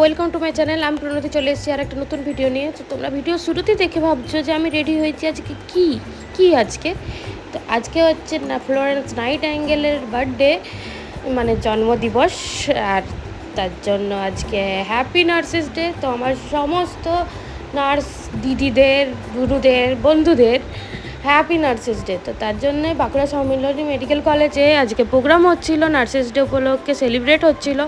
Welcome to my channel. আমি প্রণতি চলে এসেছি আর একটা নতুন ভিডিও নিয়ে। তো তোমরা ভিডিও শুরুতেই দেখে ভাবছো যে আমি রেডি হয়েছি আজকে কি আজকে। তো আজকে হচ্ছে না ফ্লোরেন্স নাইটিঙ্গেলের বার্থডে, মানে জন্মদিবস। আর তার জন্য আজকে হ্যাপি নার্সেস ডে। তো আমার সমস্ত নার্স দিদিদের, গুরুদের, বন্ধুদের হ্যাপি নার্সেস ডে। তো তার জন্যে বাঁকুড়া সম্মিলনী মেডিকেল কলেজে আজকে প্রোগ্রাম হচ্ছিলো, নার্সেস ডে উপলক্ষে সেলিব্রেট হচ্ছিলো।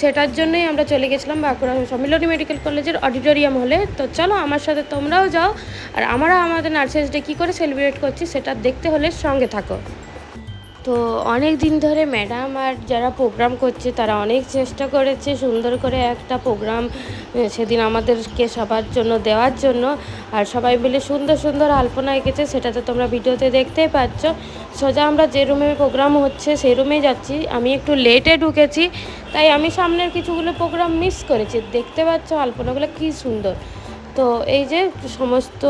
সেটার জন্যই আমরা চলে গেছিলাম বাঁকুড়া সম্মিলনী মেডিকেল কলেজের অডিটোরিয়াম হলে। তো চলো আমার সাথে তোমরাও যাও, আর আমরা আমাদের নার্সেস ডে কী করে সেলিব্রেট করছি সেটা দেখতে হলে সঙ্গে থাকো। তো অনেক দিন ধরে ম্যাডাম আর যারা প্রোগ্রাম করছে তারা অনেক চেষ্টা করেছে সুন্দর করে একটা প্রোগ্রাম সেদিন আমাদেরকে সবার জন্য দেওয়ার জন্য। আর সবাই মিলে সুন্দর সুন্দর আলপনা এঁকেছে, সেটা তো তোমরা ভিডিওতে দেখতেই পাচ্ছ। সোজা আমরা যে রুমে প্রোগ্রাম হচ্ছে সেই রুমেই যাচ্ছি। আমি একটু লেটে ঢুকেছি, তাই আমি সামনের কিছুগুলো প্রোগ্রাম মিস করেছি। দেখতে পাচ্ছ আলপনাগুলো কী সুন্দর। তো এই যে সমস্ত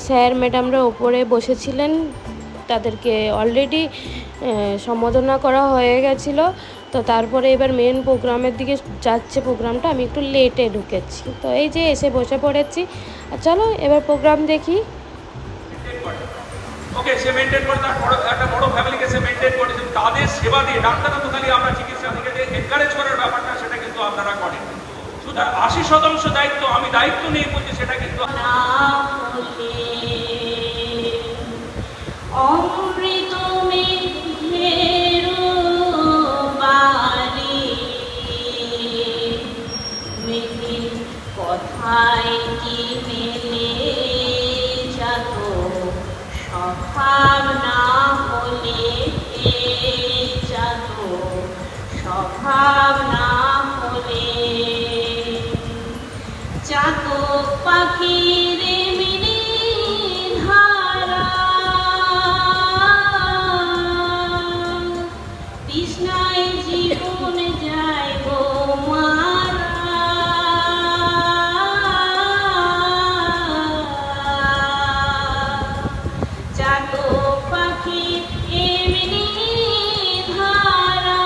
স্যার ম্যাডামরা ওপরে বসেছিলেন, তাদেরকে অলরেডি সম্বোধনা করা হয়ে গেছিলো। তো তারপরে এবার মেন প্রোগ্রামের দিকে যাচ্ছে প্রোগ্রামটা। আমি একটু লেটে ঢুকেছি, তো এই যে এসে বসে পড়েছি। আর চলো এবার প্রোগ্রাম দেখি। ওকে, সে মেনটেন করে, তার একটা বড় ফ্যামিলিকে সে মেনটেন করে, তাদের সেবা দিয়ে ডাক্তাররা তো খালি আমরা চিকিৎসা থেকে যে এনকারেজ করার ব্যাপারটা সেটা কিন্তু আপনারা করেন। সুতরাং 80% দায়িত্ব আমি দায়িত্ব নিয়ে বলছি, সেটা কিন্তু অমৃত মেঘের বাড়ি মেঘের কথায় কি মেলে যাত, স্বভাব না হলে যাত, স্বভাব না হলে যাত পাখির মিনি ধারা, তৃষ্ণায় জীবন যায় গো মারা, যাত পাখির এমনি ধারা,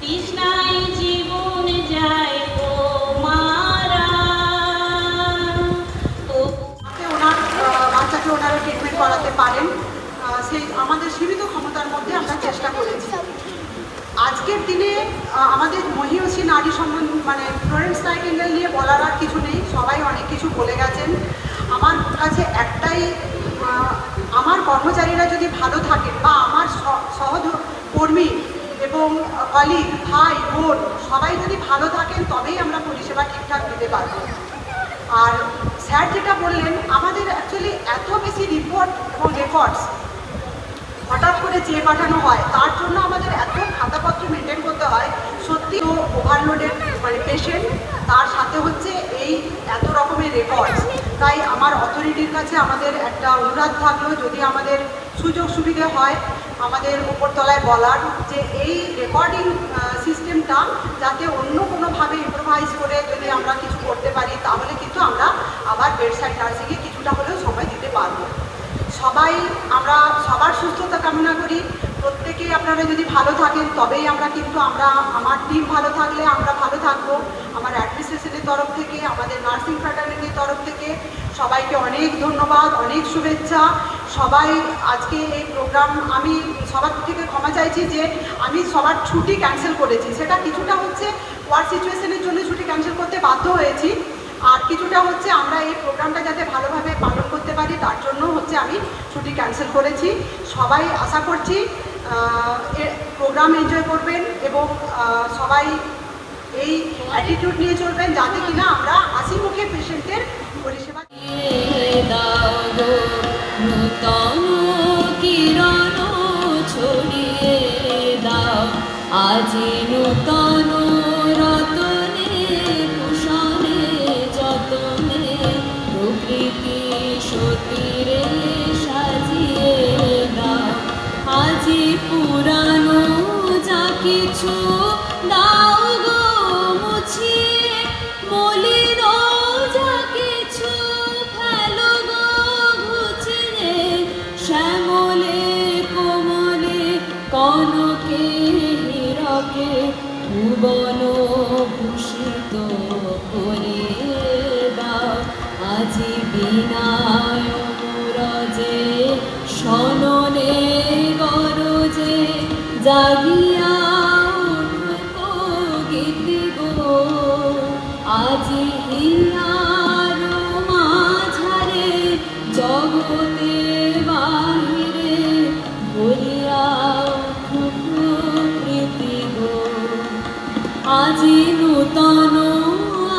তৃষ্ণায় জীবন যায় গো মারা। তো ওনার বাচ্চাকে ওনারা ট্রিটমেন্ট করাতে পারেন, সেই আমাদের সীমিত ক্ষমতার মধ্যে আমরা চেষ্টা করেছি। আজকের দিনে আমাদের মহীয়সী নারী সম্বন্ধ মানে ফ্লোরেন্স নাইটিঙ্গেল নিয়ে বলার আর কিছু নেই, সবাই অনেক কিছু বলে গেছেন। আমার কাছে একটাই, আমার কর্মচারীরা যদি ভালো থাকেন বা আমার সহকর্মী এবং কলিগ, ভাই বোন সবাই যদি ভালো থাকেন তবেই আমরা পরিষেবা ঠিকঠাক দিতে পারবো। আর স্যার যেটা বললেন, আমাদের অ্যাকচুয়ালি এত বেশি রিপোর্ট এবং রেকর্ডস হঠাৎ করে চেয়ে পাঠানো হয়, তার জন্য আমাদের এত খাতাপত্র মেনটেন করতে হয়। সত্যি তো ওভারলোডেড মানে পেশেন্ট, তার সাথে হচ্ছে এই এত রকমের রেকর্ডস। তাই আমার অথরিটির কাছে আমাদের একটা অনুরোধ থাকলো, যদি আমাদের সুযোগ সুবিধে হয় আমাদের উপরতলায় বলার যে এই রেকর্ডিং সিস্টেমটা যাতে অন্য কোনোভাবে ইম্প্রোভাইজ করে যদি আমরা কিছু করতে পারি, তাহলে কিন্তু আমরা আবার বেডসাইড নার্সিংয়ে কিছুটা হলেও সময় দিতে পারবো। সবাই আমরা সবার সুস্থতা কামনা করি। প্রত্যেকে আপনারা যদি ভালো থাকেন তবেই আমরা কিন্তু আমার টিম ভালো থাকলে আমরা ভালো থাকবো। আমার অ্যাডমিনিস্ট্রেশনের তরফ থেকে, আমাদের নার্সিং ফ্র্যাটার্নিটির তরফ থেকে সবাইকে অনেক ধন্যবাদ, অনেক শুভেচ্ছা। সবাই আজকে এই প্রোগ্রাম, আমি সবার থেকে ক্ষমা চাইছি যে আমি সবার ছুটি ক্যান্সেল করেছি। সেটা কিছুটা হচ্ছে ওয়ার সিচুয়েশনের জন্য ছুটি ক্যান্সেল করতে বাধ্য হয়েছি, আর কিছুটা হচ্ছে আমরা এই প্রোগ্রামটা যাতে ভালোভাবে পালন করতে পারি তার জন্য হচ্ছে আমি ছুটি ক্যান্সেল করেছি। সবাই আশা করছি প্রোগ্রাম এনজয় করবেন এবং সবাই এই অ্যাটিটিউড নিয়ে চলবেন, যাতে কিনা আমরা হাসি মুখে পেশেন্টের পরিষেবা। নূতন কিরণ ছড়িয়ে দাও, আজি নূতন রতনে কুশলে যতনে, প্রকৃতি সতীরে সাজিয়ে দাও, আজি পুরানো যা কিছু দাও গো মুছিয়ে, মলিন যা কিছু ভুবন ভূষিত করে দাও আজি বিনায় মুরজে সননে গরজে জাগিয়া উঠো গীত গো আজি হিয়ার মাঝারে জগতে বাহিরে বলিয়া উঠো প্রীতি গো আজি নূতন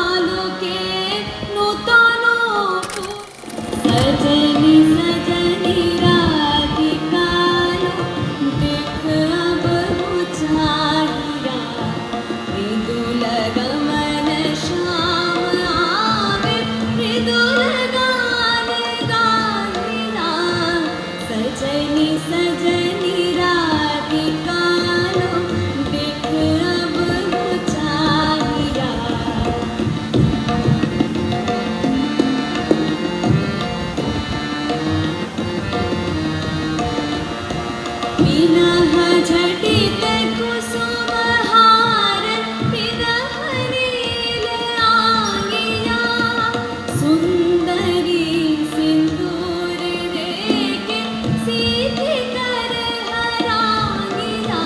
আলোকে নূতন सजनी सजनी राधिकालो देख अब बुझाइया मृदुल गमन श्याम आवे मृदुल गान गाइना सजनी सजनी राधिकालो देख अब बुझाइया विनह झटित कुसुम हार विनह नील आंगिया सुंदरी सिंदूर देके सीधी कर हरांगिया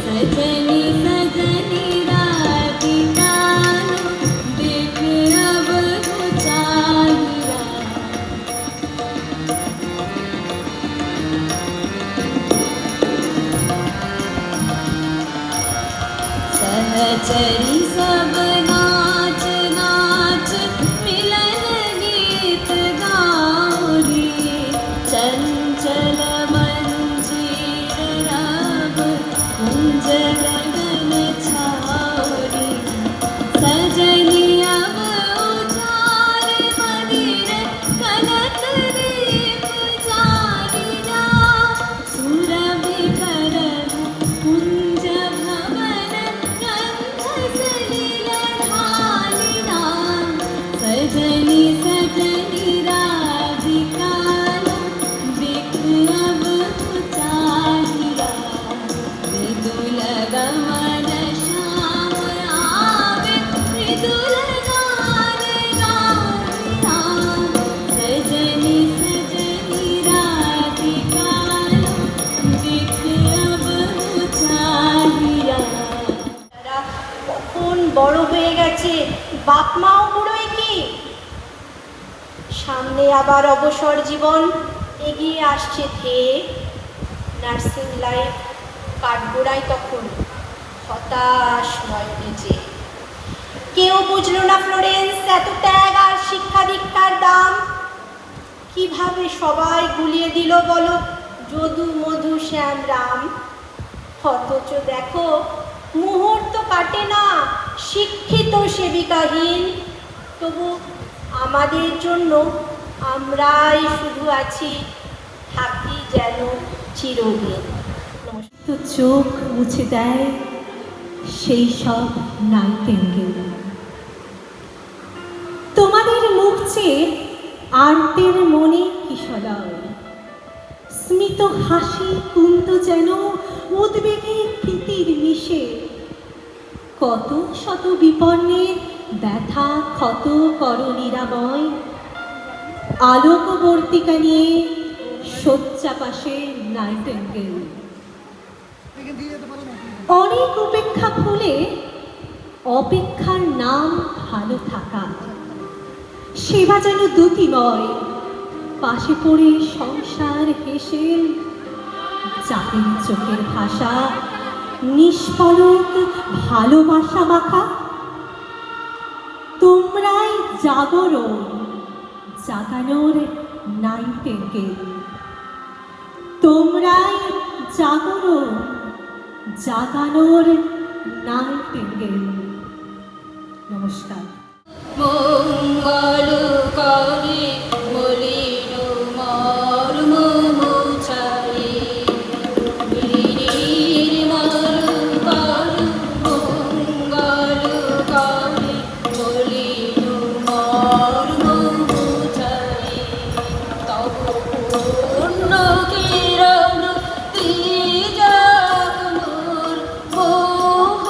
सजनी सजनी राधिका देख अब बुझाइया सहचरी सब नाच नाच मिलन गीत गाओरी चंचल मंजीर रब कुंज गगन छाओरी सजनी अब उजाड़ मंदिर कनक दीप जालिया सुरभि कर कुंज भवन गंध सलिल ढालिना सजनी सजनी राधिका देख अब चाहिया मृदुल गमन श्याम आवे मृदुल गान गाइना सजनी सजनी राधिका देख अब चाहिया তারা কখন বড় হয়ে গেছে, বাপ মাও বুড়োই কি। সামনে আবার অবসর জীবন এগিয়ে আসছে ধেয়ে, নার্সিং লাইফ কাঠগোড়ায় তখন হতাশ নয়নে যে। কেউ বুঝলো না ফ্লোরেন্স এত ত্যাগ আর শিক্ষা দীক্ষার দাম, কিভাবে সবাই গুলিয়ে দিল বলো যদু মধু শ্যাম রাম। অথচ দেখো মুহূর্ত কাটে না শিক্ষিত সেবিকাহীন, তবু আমাদের জন্য আমরাই শুধু আছি, থাকি যেন চিরদিন। নমস্কার। তো চোখ মুছে দেয় সেই সব নাইটেঙ্গেল। তোমাদের মুখ চেয়ে আর্তের মনে কিশলয়, স্মিত হাসি কুন্ত যেন উদ্বেগে প্রীতির মিশে। কত শত বিপন্নের ব্যথা ক্ষত কর নিরাময়, আলোকবর্তিকা নিয়ে শয্যা পাশে নাইটেঙ্গেল। অনেক উপেক্ষা ভুলে অপেক্ষার নাম ভালো থাকা, সেবা যেন দ্যুতিময়, পাশে পড়ে সংসার হেসে। চাঁদের চোখের ভাষা নিষ্পলক ভালোবাসা মাখা। তোমরাই জাগরণ জাগানোর নাইটেঙ্গেল, তোমরাই জাগরণ জাগানোর নাইটেঙ্গেল। নমস্কার। মঙ্গল করে মলিন মর্ম মুছাই বীর মল মঙ্গল করে মলিন মর্ম মুছাই তব পূর্ণ কিরণ তিজাগ মোর মোহ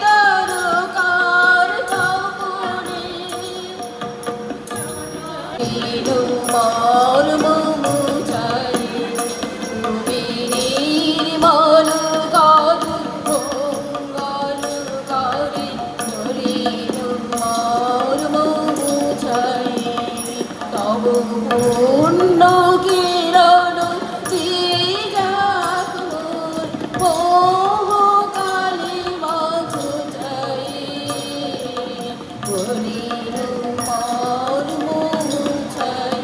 দ্বারকার কাপড়ে মর্ম মুছাই তুমি নির্মল কারু মঙ্গল করে হরিণ মর্ম মুছাই তব পূর্ণ কিরণ যাক মোর কালী মাঝু যাই হরিণ মর্ম মুছাই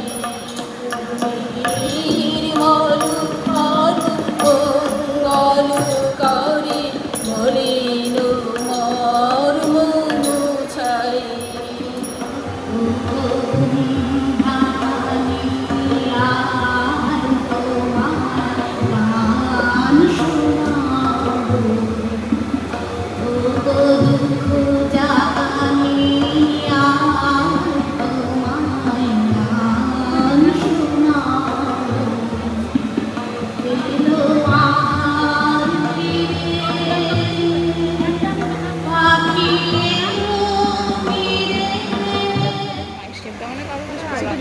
নির্মল কারু মঙ্গল করে হরিণ মর্ম মুছাই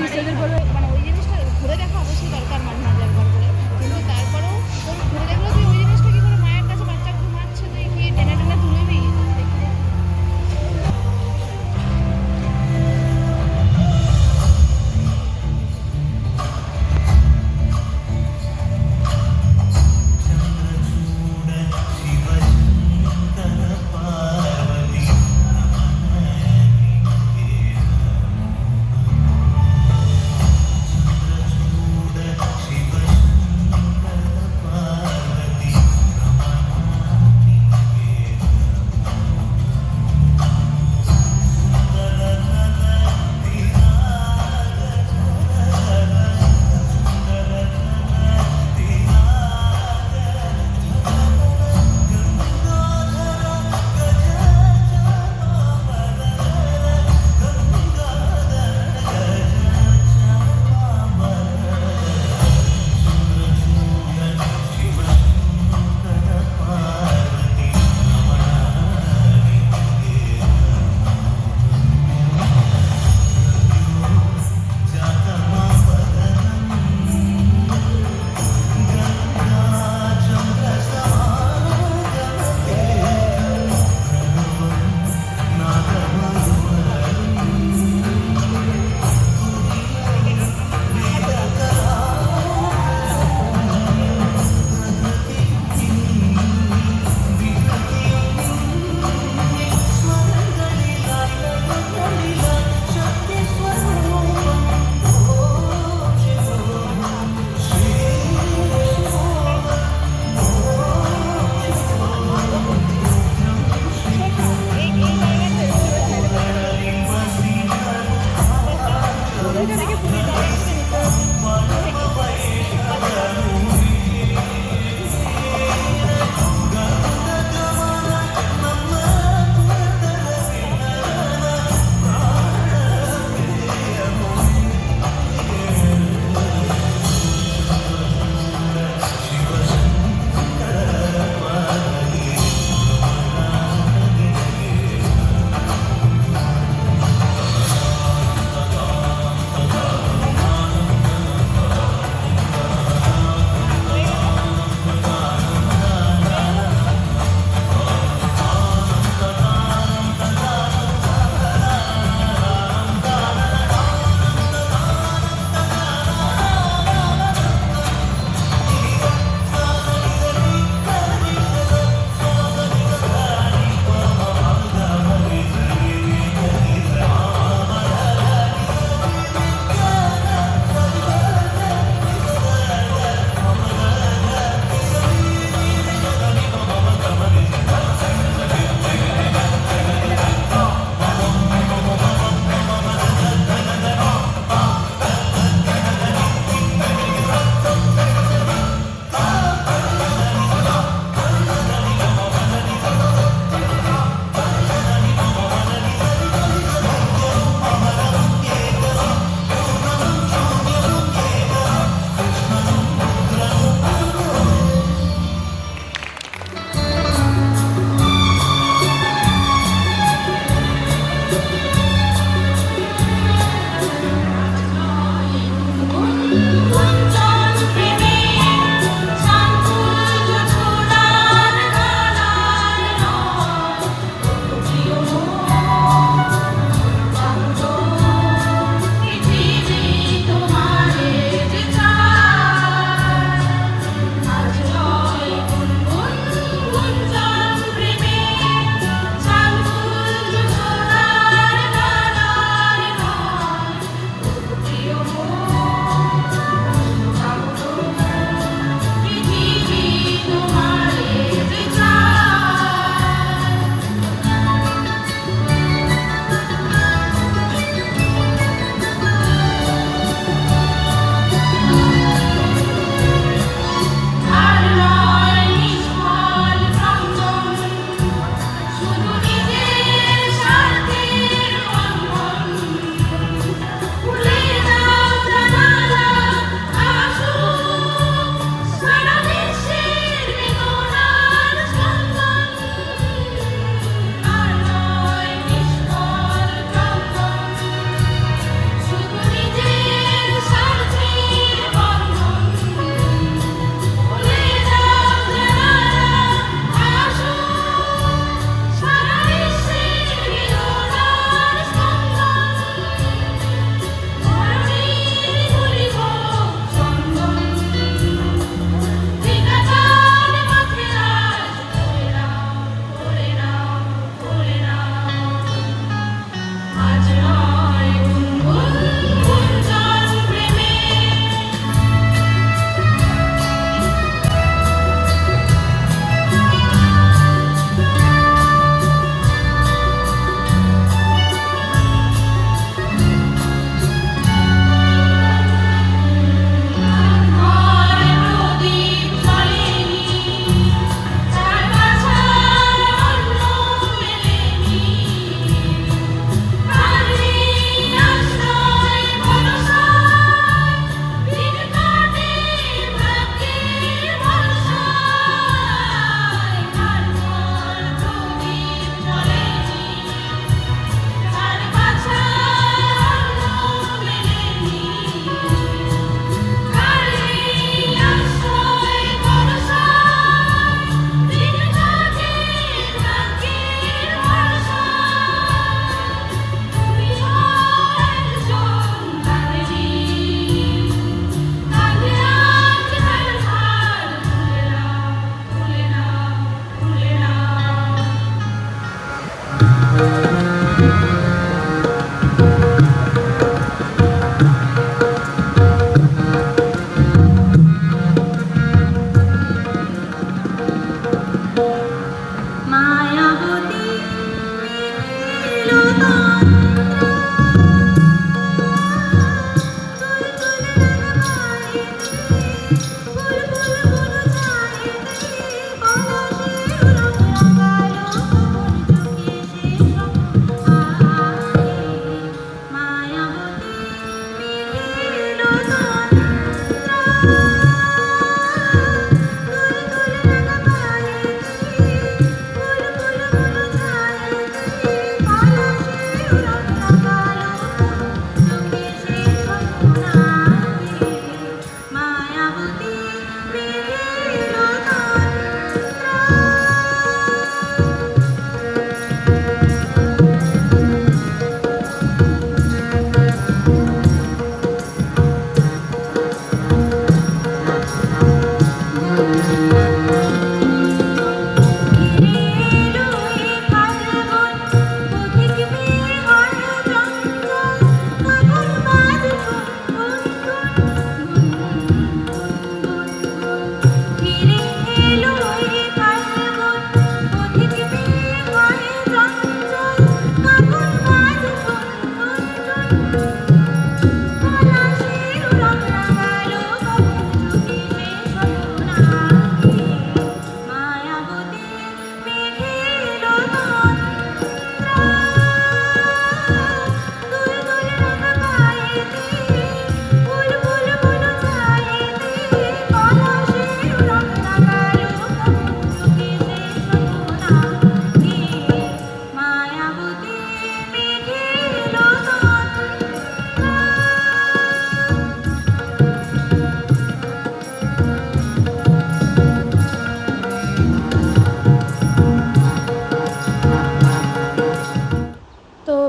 ডিসেদের বলে মানে ওই জিনিসটা ঘুরে দেখা অবশ্যই দরকার মাঝে মাঝে একবার করে, কিন্তু তারপরেও তোর ঘুরে দেখলেও তুই ওই জিনিসটা কি করে মায়ের কাছে বাচ্চা ঘুমাচ্ছে তুই কি টেনে টেনে তুলবি,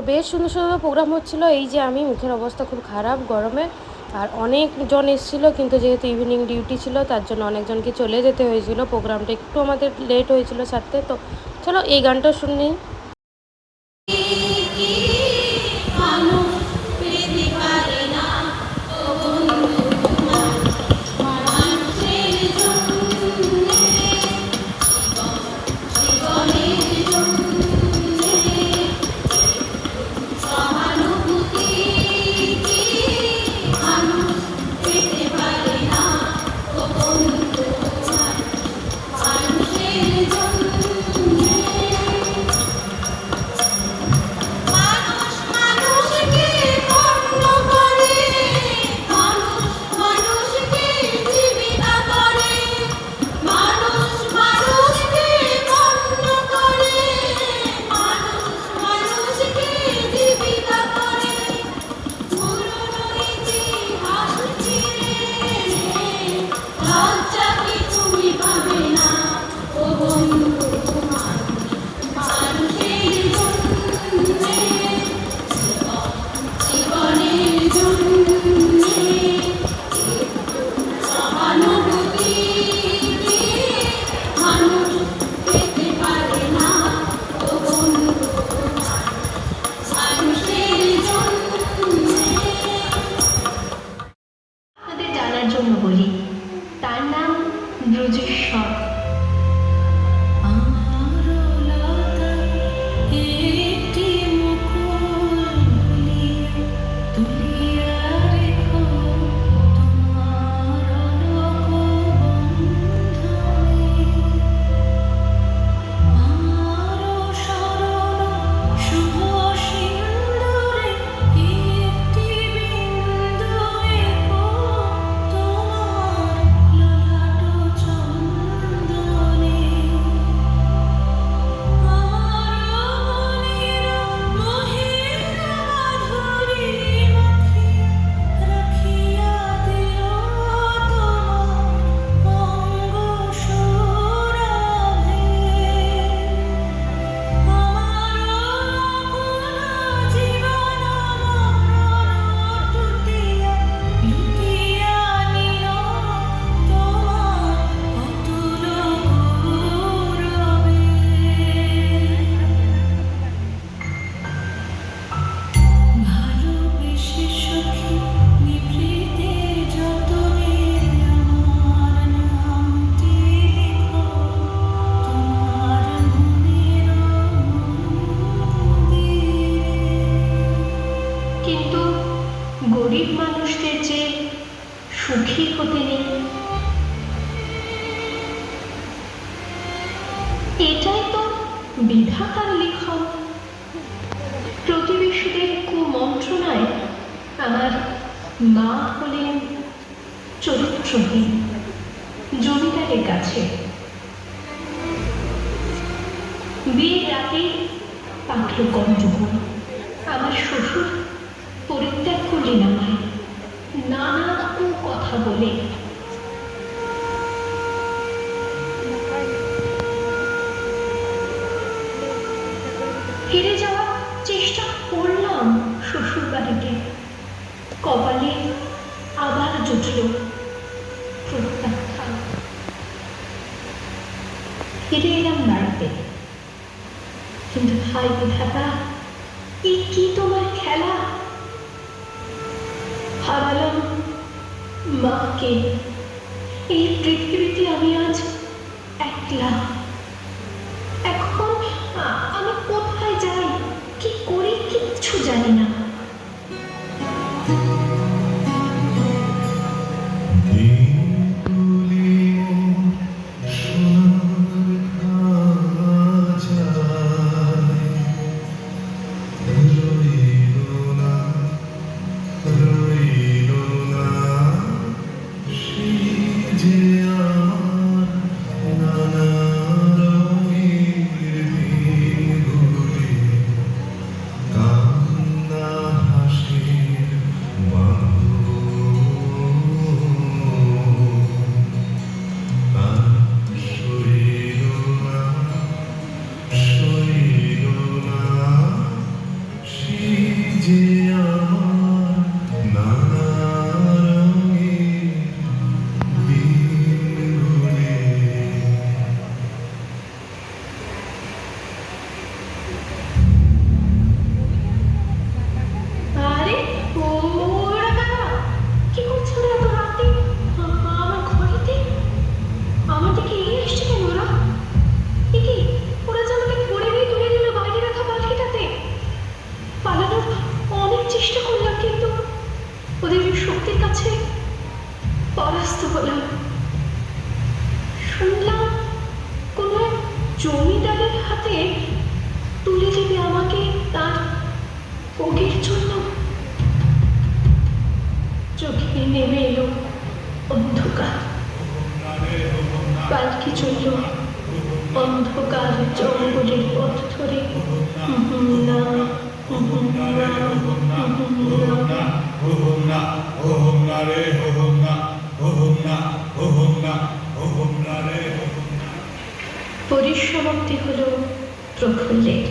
বেশ সুন্দর সুন্দর প্রোগ্রাম হচ্ছিল। এই যে আমি মুখের অবস্থা খুব খারাপ গরমে, আর অনেকজন এসেছিলো, কিন্তু যেহেতু ইভিনিং ডিউটি ছিল তার জন্য অনেকজনকে চলে যেতে হয়েছিল। প্রোগ্রামটা একটু আমাদের লেট হয়েছিল ছাড়তে। তো চলো এই গানটা শুনি। মানুষ পেতে পারে না ও বন্ধু মানুষের জন্যে জীবনের জন্যে সহানুভূতি মানুষ পেতে পারে না ও বন্ধু মানুষের জন্যে মানুষ মানুষকে পণ্য করে মানুষ মানুষকে জীবিকা করে মানুষ মানুষকে পণ্য করে মানুষ মানুষকে জীবিকা করে পুরনো ইতিহাস ফিরে লজ্জা কি তুমি পাবে না ও বন্ধু মানুষের জন্যে জীবনের জন্যে সহানুভূতি মানুষ পেতে পারে না ও বন্ধু মানুষের জন্যে আপনাদের জানার জন্য বলি, তার নাম ব্রজেশ্বর। কিন্তু গরিব মানুষদের যে সুখী হতে নেই, এটাই তো বিধাতার লিখন। প্রতিবেশীদের কুমন্ত্রণায় আমার মা হলেন চরিত্রহীন জমিদারের কাছে। বিয়ের রাতে পাকল গণ্ডগোল। আমার শ্বশুর পরিত্যাগ করলেন আমায় নানা কথা বলে। ফিরে যাওয়ার চেষ্টা করলাম শ্বশুর বাড়িতে, কপালে আবার জুটল প্রত্যাখ্যান। ফিরে এলাম বাড়িতে, কিন্তু ভাই বিধাতা, এই কি তোমার খেলা? হারালাম মাকে। এই পৃথিবীতে আমি আজ একলা। এখন আমি কোথায় যাই, কি করি, কিচ্ছু জানি না। না হলাম। শুনলাম কোনো এক জমিদারের হাতে তুলে দেবে আমাকে তার ভোগের জন্য। চোখে নেমে এলো অন্ধকার, পালকি চলল অন্ধকার জঙ্গলের পথ ধরে। না, পরিসমাপ্তি হলো প্রফুল্লের।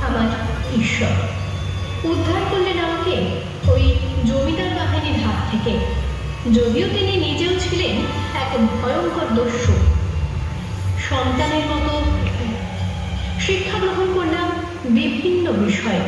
আমার ঈশ্বর উদ্ধার করলেন আমাকে ওই জমিদার বাহিনীর হাত থেকে। যদিও তিনি নিজেও ছিলেন এক ভয়ঙ্কর দস্যু। সন্তানের মতো শিক্ষা গ্রহণ করলাম বিভিন্ন বিষয়ে।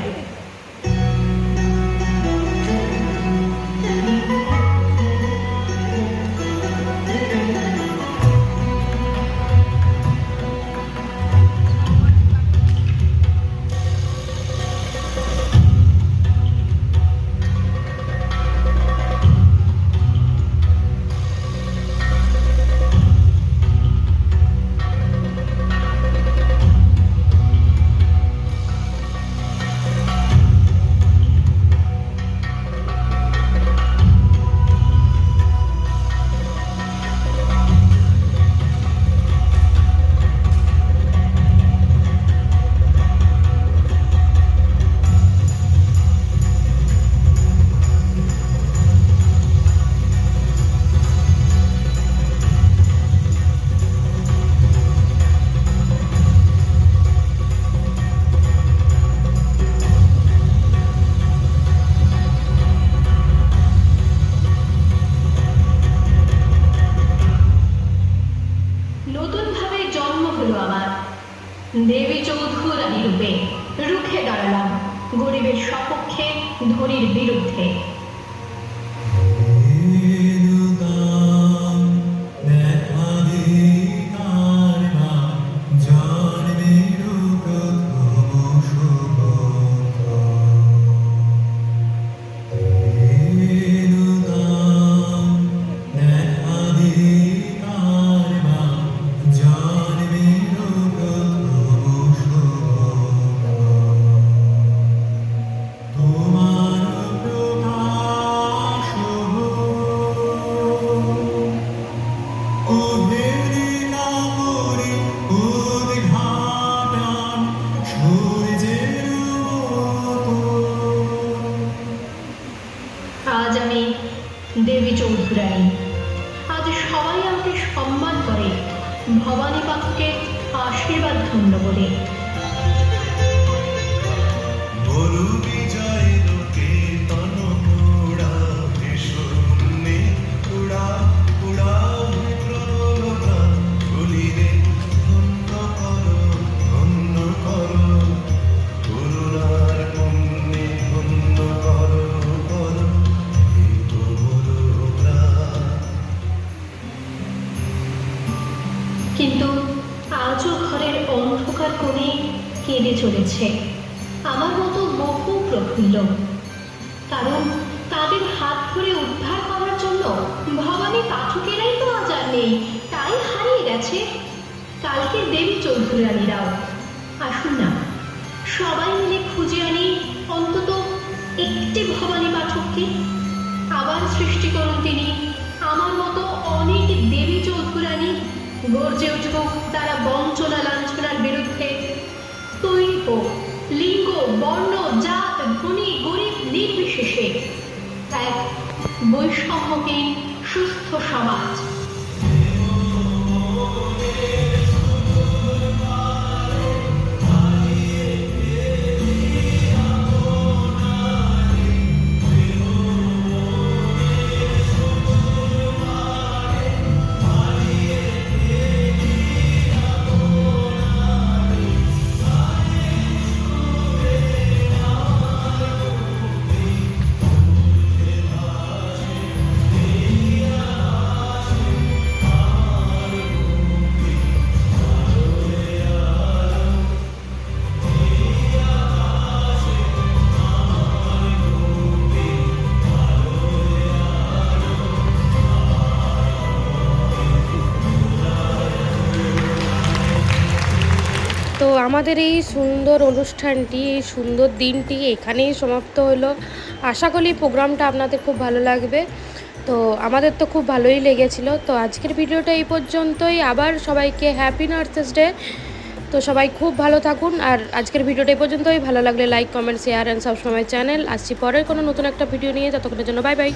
দেবী চৌধুরানী রূপে রুখে দাঁড়ালাম গরিবের সপক্ষে, ধনীর বিরুদ্ধে। আজ আমি দেবী চৌধুরানী। আজ সবাই আমাকে সম্মান করে ভবানী পাঠকের আশীর্বাদ ধন্য বলে। কিন্তু আজও ঘরের অন্ধকার কোণে কেঁদে চলেছে আমার মতো বহু প্রফুল্ল। কারণ তাদের হাত ধরে উদ্ধার করার জন্য ভবানী পাঠকেরাই তো আজ আর নেই, তাই হারিয়ে গেছে কালকে দেবী চৌধুরানীরাও। আসুন না সবাই মিলে খুঁজে আনি অন্তত একটি ভবানী পাঠককে। আবার সৃষ্টি করুন তিনি আমার মতো অনেক দেবী চৌধুরানী। গর্জে উঠুক তারা বঞ্চনা লাঞ্ছনার বিরুদ্ধে। তৈরি হোক লিঙ্গ, বর্ণ, জাত, ধনী গরিব নির্বিশেষে এক বৈষম্যহীন সুস্থ সমাজ। আমাদের এই সুন্দর অনুষ্ঠানটি, এই সুন্দর দিনটি এখানেই সমাপ্ত হলো। আশা করি প্রোগ্রামটা আপনাদের খুব ভালো লাগবে। তো আমাদের তো খুব ভালোই লেগেছিলো। তো আজকের ভিডিওটা এই পর্যন্তই। আবার সবাইকে হ্যাপি নার্সেস ডে। তো সবাই খুব ভালো থাকুন। আর আজকের ভিডিওটা এই পর্যন্তই। ভালো লাগলে like, comment, share and subscribe my channel. আসছি পরের কোনো নতুন একটা ভিডিও নিয়ে। ততক্ষণের জন্য বাই বাই।